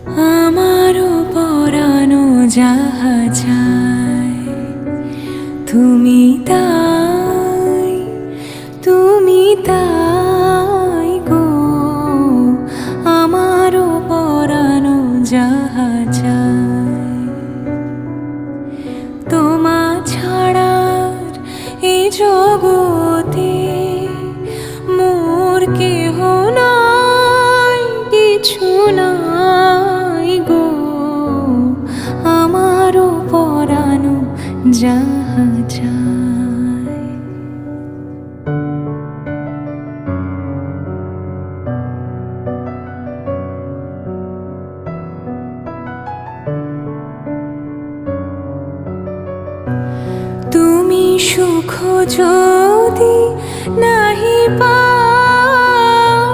আমারও পরানো যাহা চায় তুমি তাই, তুমি তাই গো। আমারও পরানো যাহা চায় তোমা ছাড়ার এই জগতে মোর কেহ নাই, কিছু নাই গো। আমারও পরানো যাহা চায়। তুমি সুখ যদি নাহি পাও,